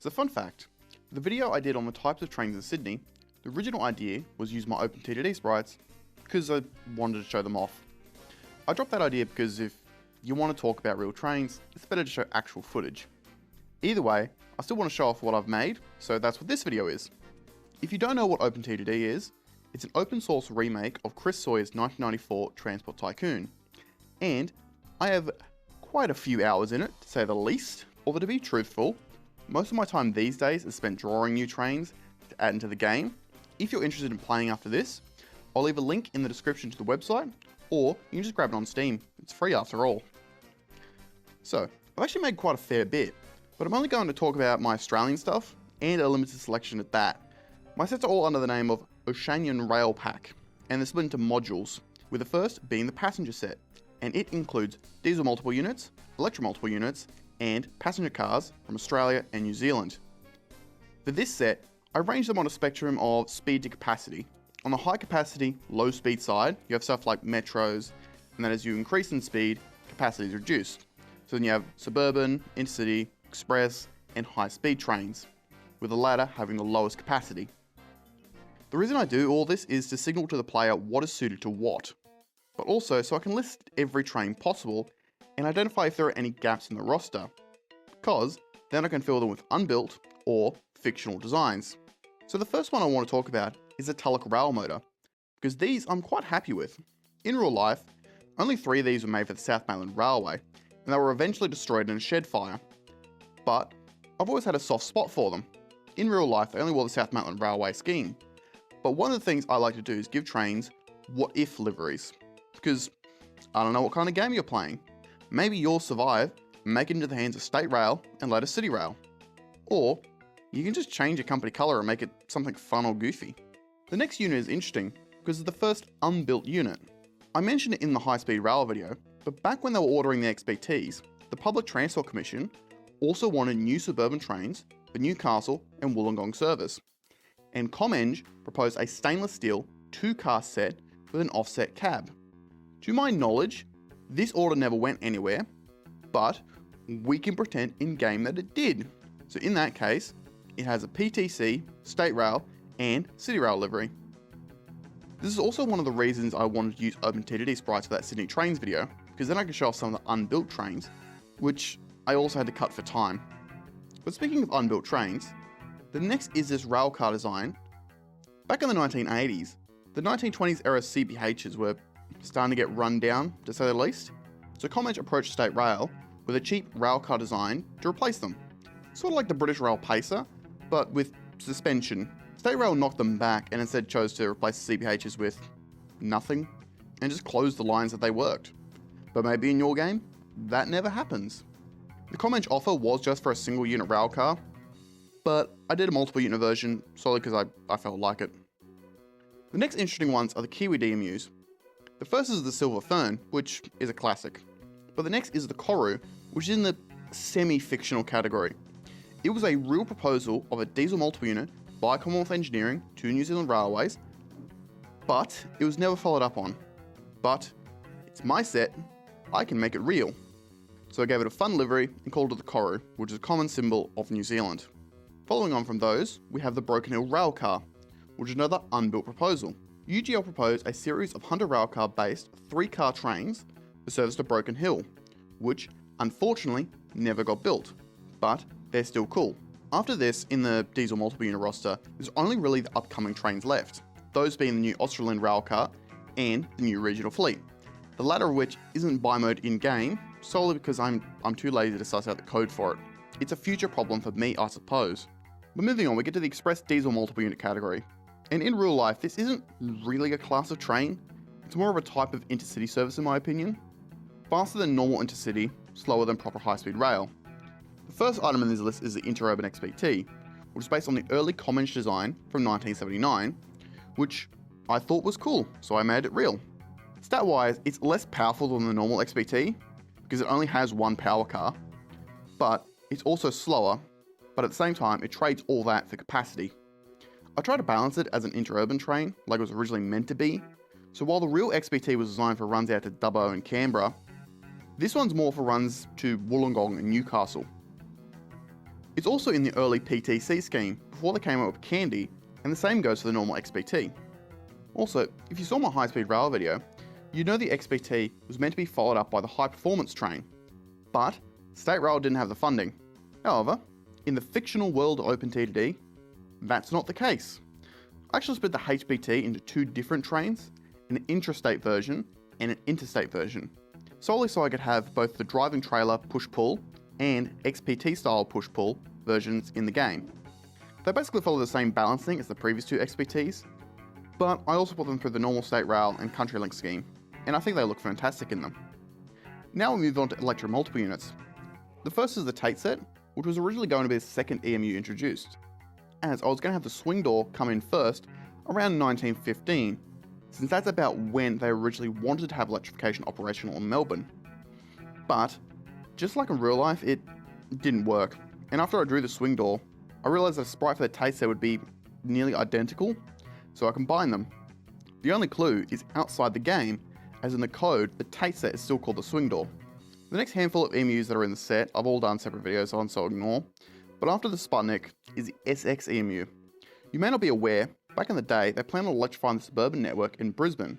So fun fact, the video I did on the types of trains in Sydney, the original idea was use my Openttd sprites because I wanted to show them off. I dropped that idea because if you want to talk about real trains, it's better to show actual footage. Either way, I still want to show off what I've made, so that's what this video is. If you don't know what Openttd is, it's an open source remake of Chris Sawyer's 1994 Transport Tycoon. And I have quite a few hours in it, to say the least, although to be truthful, most of my time these days is spent drawing new trains to add into the game. If you're interested in playing after this, I'll leave a link in the description to the website, or you can just grab it on Steam. It's free after all. So, I've actually made quite a fair bit, but I'm only going to talk about my Australian stuff, and a limited selection at that. My sets are all under the name of Oceanian Rail Pack, and they're split into modules, with the first being the passenger set, and it includes diesel multiple units, electro multiple units, and passenger cars from Australia and New Zealand. For this set, I range them on a spectrum of speed to capacity. On the high capacity, low speed side, you have stuff like metros, and then as you increase in speed, capacity is reduced. So then you have suburban, intercity, express, and high speed trains, with the latter having the lowest capacity. The reason I do all this is to signal to the player what is suited to what, but also so I can list every train possible and identify if there are any gaps in the roster, because then I can fill them with unbuilt or fictional designs. So the first one I want to talk about is the Tulloch Rail Motor, because these I'm quite happy with. In real life, only 3 of these were made for the South Mainland Railway, and they were eventually destroyed in a shed fire. But I've always had a soft spot for them. In real life, they only wore the South Mainland Railway scheme. But one of the things I like to do is give trains what-if liveries, because I don't know what kind of game you're playing. Maybe you'll survive, make it into the hands of State Rail and later City Rail. Or you can just change your company colour and make it something fun or goofy. The next unit is interesting because it's the first unbuilt unit. I mentioned it in the high-speed rail video, but back when they were ordering the XBTs, the Public Transport Commission also wanted new suburban trains for Newcastle and Wollongong service. And ComEng proposed a stainless steel 2-car set with an offset cab. To my knowledge, this order never went anywhere, but we can pretend in-game that it did. So in that case, it has a PTC, State Rail, and City Rail livery. This is also one of the reasons I wanted to use Openttd sprites for that Sydney Trains video, because then I could show off some of the unbuilt trains, which I also had to cut for time. But speaking of unbuilt trains, the next is this railcar design. Back in the 1980s, the 1920s era CPHs were starting to get run down, to say the least, so ComEng approached State Rail with a cheap railcar design to replace them. Sort of like the British Rail Pacer, but with suspension. State Rail knocked them back and instead chose to replace the CPHs with nothing, and just closed the lines that they worked. But maybe in your game, that never happens. The ComEng offer was just for a single unit railcar, but I did a multiple unit version solely because I felt like it. The next interesting ones are the Kiwi DMUs. The first is the Silver Fern, which is a classic, but the next is the Koru, which is in the semi-fictional category. It was a real proposal of a diesel multiple unit by Commonwealth Engineering to New Zealand Railways, but it was never followed up on. But it's my set, I can make it real. So I gave it a fun livery and called it the Koru, which is a common symbol of New Zealand. Following on from those, we have the Broken Hill Railcar, which is another unbuilt proposal. UGL proposed a series of Hunter Railcar based 3-car trains for service to Broken Hill, which unfortunately never got built, but they're still cool. After this, in the diesel multiple unit roster, there's only really the upcoming trains left, those being the new Australian Railcar and the new Regional Fleet, the latter of which isn't buy mode in-game, solely because I'm too lazy to suss out the code for it. It's a future problem for me, I suppose. But moving on, we get to the Express Diesel Multiple Unit category. And in real life, this isn't really a class of train, it's more of a type of intercity service in my opinion. Faster than normal intercity, slower than proper high-speed rail. The first item in this list is the Interurban XBT, which is based on the early ComEng design from 1979, which I thought was cool, so I made it real. Stat-wise, it's less powerful than the normal XBT, because it only has one power car, but it's also slower, but at the same time, it trades all that for capacity. I tried to balance it as an interurban train, like it was originally meant to be, so while the real XBT was designed for runs out to Dubbo and Canberra, this one's more for runs to Wollongong and Newcastle. It's also in the early PTC scheme before they came up with Candy, and the same goes for the normal XPT. Also, if you saw my high-speed rail video, you know the XPT was meant to be followed up by the high-performance train, but State Rail didn't have the funding. However, in the fictional world of Openttd, that's not the case. I actually split the HPT into two different trains, an intrastate version and an interstate version, solely so I could have both the driving trailer push-pull and XPT style push-pull versions in the game. They basically follow the same balancing as the previous two XPTs, but I also put them through the normal State Rail and CountryLink scheme, and I think they look fantastic in them. Now we move on to electric multiple units. The first is the Tate set, which was originally going to be the second EMU introduced, as I was going to have the swing door come in first around 1915, since that's about when they originally wanted to have electrification operational in Melbourne. But, just like in real life, it didn't work, and after I drew the swing door, I realised that a sprite for the Tate set would be nearly identical, so I combined them. The only clue is outside the game, as in the code, the Tate set is still called the swing door. The next handful of EMUs that are in the set, I've all done separate videos on, so ignore, but after the Sputnik is the SX EMU. You may not be aware, back in the day, they planned on electrifying the suburban network in Brisbane.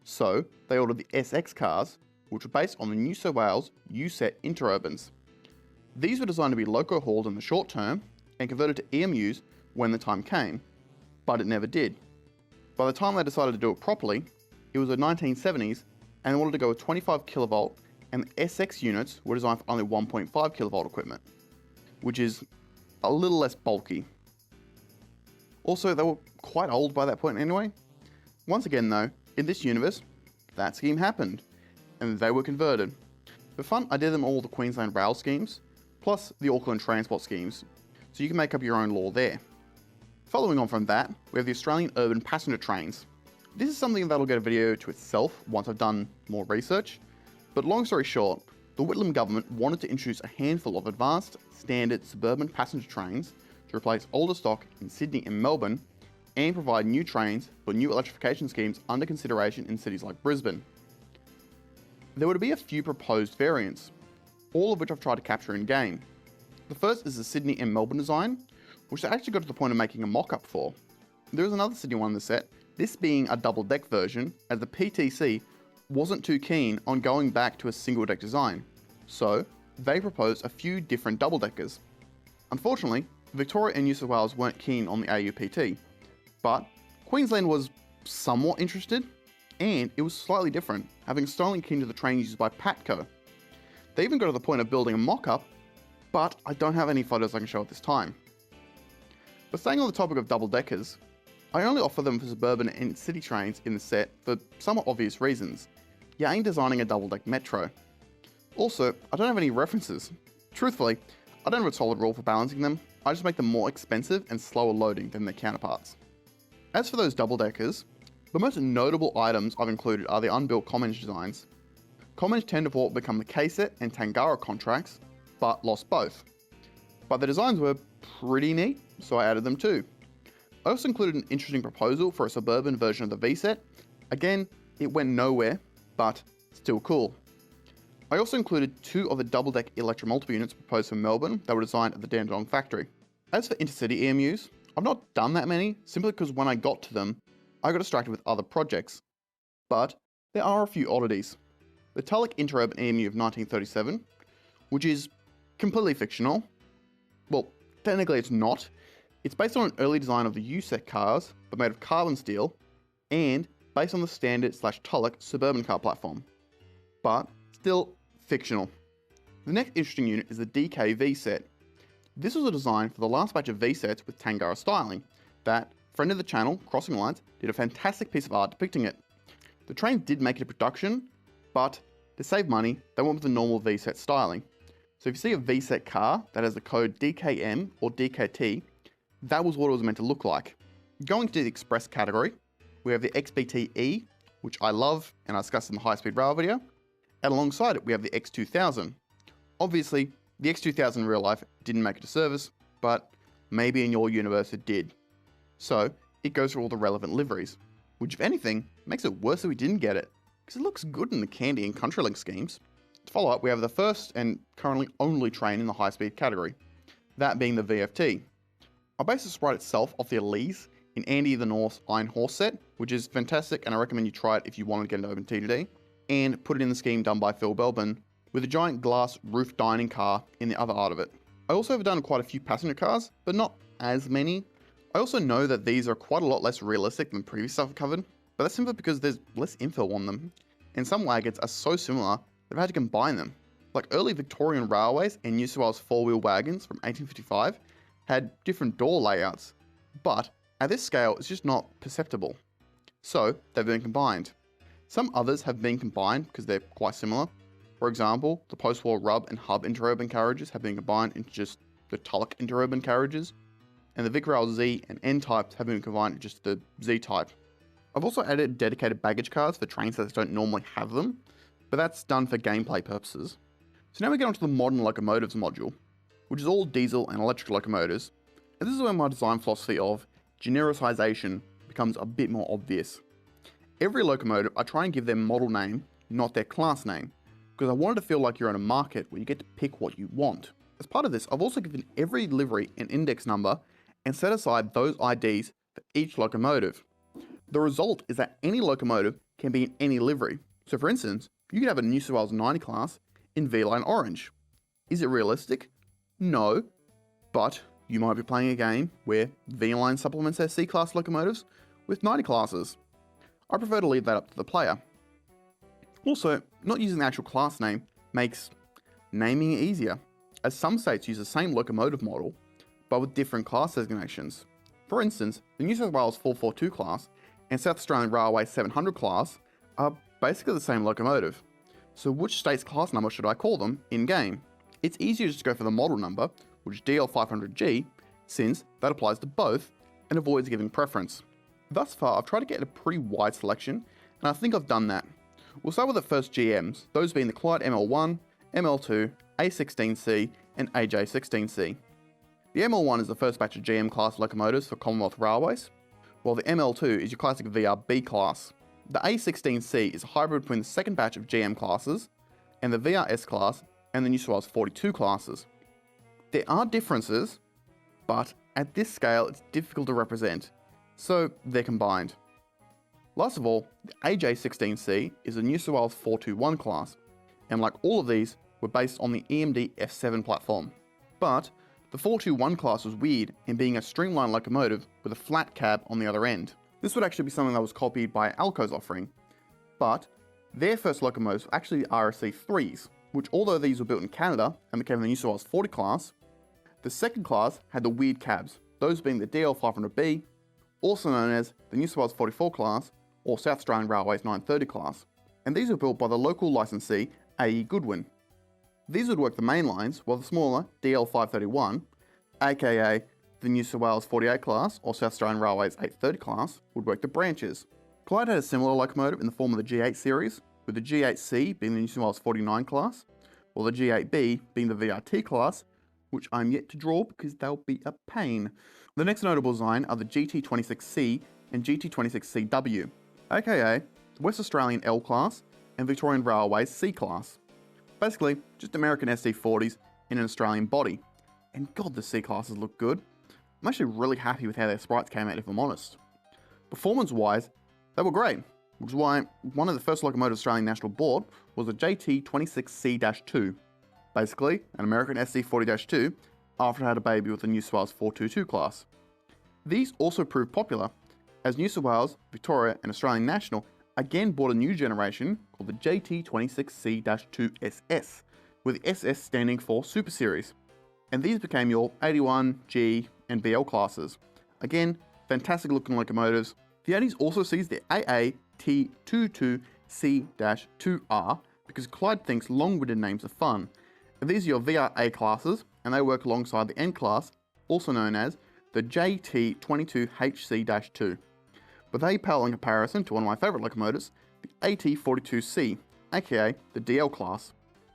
So, they ordered the SX cars, which were based on the New South Wales USET interurbans. These were designed to be loco-hauled in the short term and converted to EMUs when the time came, but it never did. By the time they decided to do it properly, it was the 1970s and they wanted to go with 25 kilovolt, and the SX units were designed for only 1.5 kilovolt equipment, which is a little less bulky. Also, they were quite old by that point anyway. Once again though, in this universe, that scheme happened, and they were converted. For fun, I did them all the Queensland rail schemes, plus the Auckland transport schemes, so you can make up your own law there. Following on from that, we have the Australian urban passenger trains. This is something that'll get a video to itself once I've done more research, but long story short, the Whitlam government wanted to introduce a handful of advanced, standard suburban passenger trains to replace older stock in Sydney and Melbourne, and provide new trains for new electrification schemes under consideration in cities like Brisbane. There were to be a few proposed variants, all of which I've tried to capture in game. The first is the Sydney and Melbourne design, which I actually got to the point of making a mock-up for. There is another Sydney one in the set, this being a double-deck version, as the PTC wasn't too keen on going back to a single-deck design, so they proposed a few different double-deckers. Unfortunately, Victoria and New South Wales weren't keen on the AUPT, but Queensland was somewhat interested, and it was slightly different, having style akin to the trains used by Patco. They even got to the point of building a mock-up, but I don't have any photos I can show at this time. But staying on the topic of double-deckers, I only offer them for suburban and city trains in the set for somewhat obvious reasons. You ain't designing a double-deck metro. Also, I don't have any references. Truthfully, I don't have a solid rule for balancing them, I just make them more expensive and slower loading than their counterparts. As for those double-deckers, the most notable items I've included are the unbuilt Comenge designs. Comenge tend to become the K-Set and Tangara contracts, but lost both. But the designs were pretty neat, so I added them too. I also included an interesting proposal for a suburban version of the V-Set. Again, it went nowhere, but still cool. I also included two of the double-deck electromultiple units proposed for Melbourne that were designed at the Dandenong factory. As for intercity EMUs, I've not done that many, simply because when I got to them, I got distracted with other projects. But there are a few oddities. The Tulloch Interurban EMU of 1937, which is completely fictional. Well, technically it's not. It's based on an early design of the USET cars, but made of carbon steel, and based on the standard / Tulloch suburban car platform. But still fictional. The next interesting unit is the DK V-Set. This was a design for the last batch of V-Sets with Tangara styling, that, friend of the channel, Crossing Lines, did a fantastic piece of art depicting it. The trains did make it to production, but to save money, they went with the normal V-Set styling. So if you see a V-Set car that has the code DKM or DKT, that was what it was meant to look like. Going to the express category, we have the XPT-E, which I love and I discussed in the high-speed rail video, and alongside it we have the X2000. Obviously, the X2000 in real life didn't make it to service, but maybe in your universe it did. So, it goes through all the relevant liveries, which if anything, makes it worse that we didn't get it, because it looks good in the Candy and CountryLink schemes. To follow up, we have the first and currently only train in the high-speed category. that being the VFT. I based the sprite itself off the Elise in Andy the North's Iron Horse set, which is fantastic and I recommend you try it if you want to get into Openttd, and put it in the scheme done by Phil Belbin, with a giant glass roof dining car in the other art of it. I also have done quite a few passenger cars, but not as many. I also know that these are quite a lot less realistic than previous stuff I've covered, but that's simply because there's less info on them, and some wagons are so similar that I've had to combine them. Like early Victorian railways and New South Wales four-wheel wagons from 1855 had different door layouts, but at this scale it's just not perceptible. So they've been combined. Some others have been combined because they're quite similar. For example, the post-war Rub and Hub interurban carriages have been combined into just the Tulloch interurban carriages, and the VicRail Z and N types have been combined into just the Z type. I've also added dedicated baggage cars for trains that don't normally have them, but that's done for gameplay purposes. So now we get onto the modern locomotives module, which is all diesel and electric locomotives, and this is where my design philosophy of genericization becomes a bit more obvious. Every locomotive I try and give their model name, not their class name, because I wanted to feel like you're in a market where you get to pick what you want. As part of this, I've also given every livery an index number and set aside those IDs for each locomotive. The result is that any locomotive can be in any livery. So for instance, you could have a New South Wales 90 class in V-Line Orange. Is it realistic? No, but you might be playing a game where V-Line supplements their C-class locomotives with 90 classes. I prefer to leave that up to the player. Also, not using the actual class name makes naming easier, as some states use the same locomotive model, but with different class designations. For instance, the New South Wales 442 class and South Australian Railway 700 class are basically the same locomotive. So which state's class number should I call them in-game? It's easier just to go for the model number, which is DL500G, since that applies to both and avoids giving preference. Thus far, I've tried to get a pretty wide selection, and I think I've done that. We'll start with the first GMs, those being the Clyde ML1, ML2, A16C, and AJ16C. The ML1 is the first batch of GM class locomotives for Commonwealth Railways, while the ML2 is your classic VRB class. The A16C is a hybrid between the second batch of GM classes and the VRS class and the New South Wales 42 classes. There are differences, but at this scale it's difficult to represent, so they're combined. Last of all, the AJ16C is a New South Wales 421 class, and like all of these, were based on the EMD F7 platform. But the 421 class was weird in being a streamlined locomotive with a flat cab on the other end. This would actually be something that was copied by Alco's offering, but their first locomotives were actually RSC 3s, which although these were built in Canada and became the New South Wales 40 class, the second class had the weird cabs, those being the DL500B, also known as the New South Wales 44 class or South Australian Railways 930 class, and these were built by the local licensee AE Goodwin. These would work the main lines, while the smaller DL531, aka the New South Wales 48 class or South Australian Railways 830 class, would work the branches. Clyde had a similar locomotive in the form of the G8 series, with the G8C being the New South Wales 49 class, while the G8B being the VRT class, which I'm yet to draw because they'll be a pain. The next notable design are the GT26C and GT26CW, aka the West Australian L class and Victorian Railways C class. Basically, just American SD40s in an Australian body. And god, the C classes look good. I'm actually really happy with how their sprites came out, if I'm honest. Performance-wise, they were great, which is why one of the first locomotives Australian National bought was a JT26C-2, basically an American SD40-2 after it had a baby with the New South Wales 422 class. These also proved popular, as New South Wales, Victoria and Australian National again bought a new generation called the JT26C-2SS, with the SS standing for Super Series, and these became your 81, G and BL classes. Again, fantastic looking locomotives. The 80s also sees the AAT22C-2R because Clyde thinks long-winded names are fun, and these are your VRA classes, and they work alongside the N class, also known as the JT22HC-2. But they pale in comparison to one of my favourite locomotives, the AT42C, aka the DL class,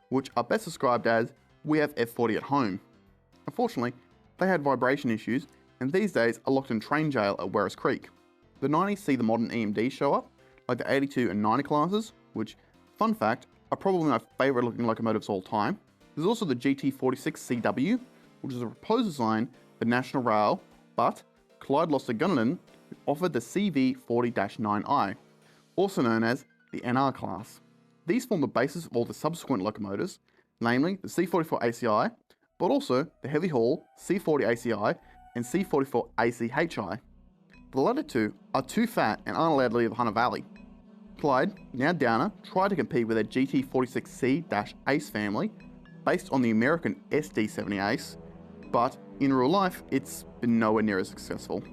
which are best described as, we have F40 at home. Unfortunately, they had vibration issues, and these days are locked in train jail at Werris Creek. The 90s see the modern EMD show up, like the 82 and 90 classes, which, fun fact, are probably my favourite looking locomotives of all time. There's also the GT46CW, which is a proposal design for National Rail, but Clyde lost to Gunninan, who offered the CV40-9I, also known as the NR class. These form the basis of all the subsequent locomotives, namely the C44 ACI, but also the heavy haul C40 ACI and C44 ACHI. The latter two are too fat and aren't allowed to leave the Hunter Valley. Clyde, now Downer, tried to compete with their GT46C-Ace family, based on the American SD70 Ace, but in real life, it's been nowhere near as successful.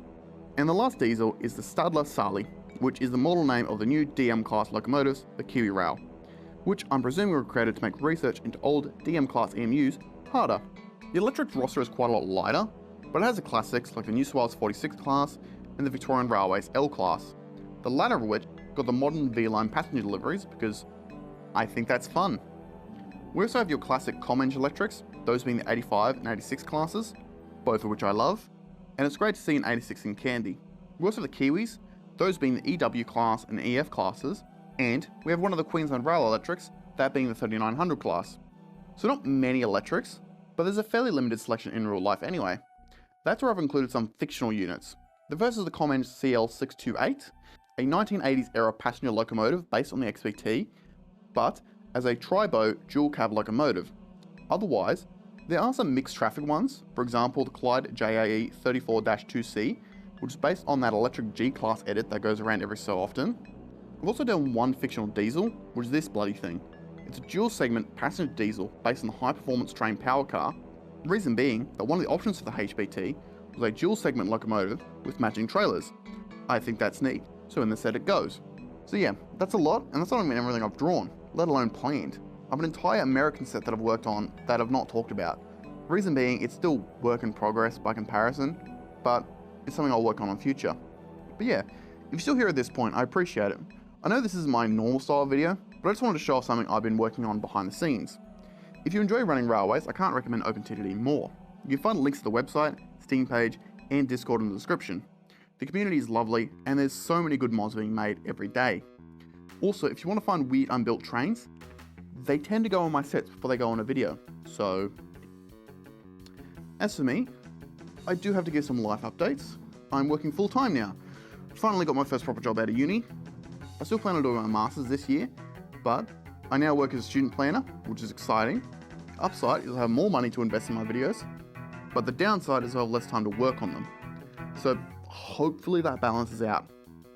And the last diesel is the Stadler Sali, which is the model name of the new DM class locomotives, the Kiwi Rail, which I'm presuming were created to make research into old DM class EMUs harder. The electric roster is quite a lot lighter, but it has the classics like the New South Wales 46 class and the Victorian Railways L class, the latter of which got the modern V-line passenger deliveries because I think that's fun. We also have your classic com-eng electrics, those being the 85 and 86 classes, both of which I love, and it's great to see an 86 in Candy. We also have the Kiwis, those being the EW class and EF classes, and we have one of the Queensland Rail electrics, that being the 3900 class. So not many electrics, but there's a fairly limited selection in real life anyway. That's where I've included some fictional units. The first is the com-eng CL628, a 1980s era passenger locomotive based on the XPT, but as a tri-bow dual cab locomotive. Otherwise, there are some mixed traffic ones, for example the Clyde JAE 34-2C, which is based on that electric G-class edit that goes around every so often. We've also done one fictional diesel, which is this bloody thing. It's a dual segment passenger diesel based on the high performance train power car, the reason being that one of the options for the HPT was a dual segment locomotive with matching trailers. I think that's neat, so in the set it goes. So yeah, that's a lot, and that's not even everything I've drawn, let alone planned. I have an entire American set that I've worked on that I've not talked about. Reason being, it's still work in progress by comparison, but it's something I'll work on in future. But yeah, if you're still here at this point, I appreciate it. I know this is my normal style video, but I just wanted to show off something I've been working on behind the scenes. If you enjoy running railways, I can't recommend Openttd more. You can find links to the website, Steam page, and Discord in the description. The community is lovely, and there's so many good mods being made every day. Also, if you want to find weird unbuilt trains, they tend to go on my sets before they go on a video, so... As for me, I do have to give some life updates. I'm working full time now. Finally got my first proper job out of uni. I still plan on doing my masters this year, but I now work as a student planner, which is exciting. The upside is I have more money to invest in my videos, but the downside is I have less time to work on them. So hopefully that balances out.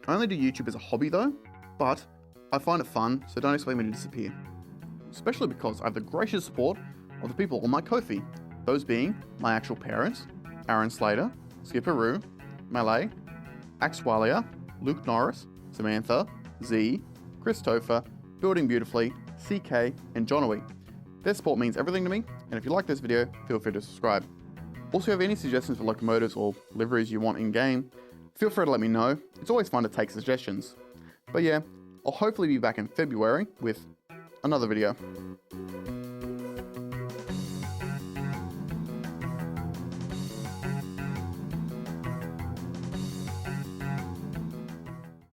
I only do YouTube as a hobby though, but I find it fun, so don't expect me to disappear. Especially because I have the gracious support of the people on my Ko-fi, those being my actual parents, Aaron Slater, Skipperoo, Malay, Axwalia, Luke Norris, Samantha, Z, Chris Topher, Building Beautifully, CK, and Johnawee. Their support means everything to me, and if you like this video, feel free to subscribe. Also, if you have any suggestions for locomotives or liveries you want in-game, feel free to let me know. It's always fun to take suggestions. But yeah, I'll hopefully be back in February with another video.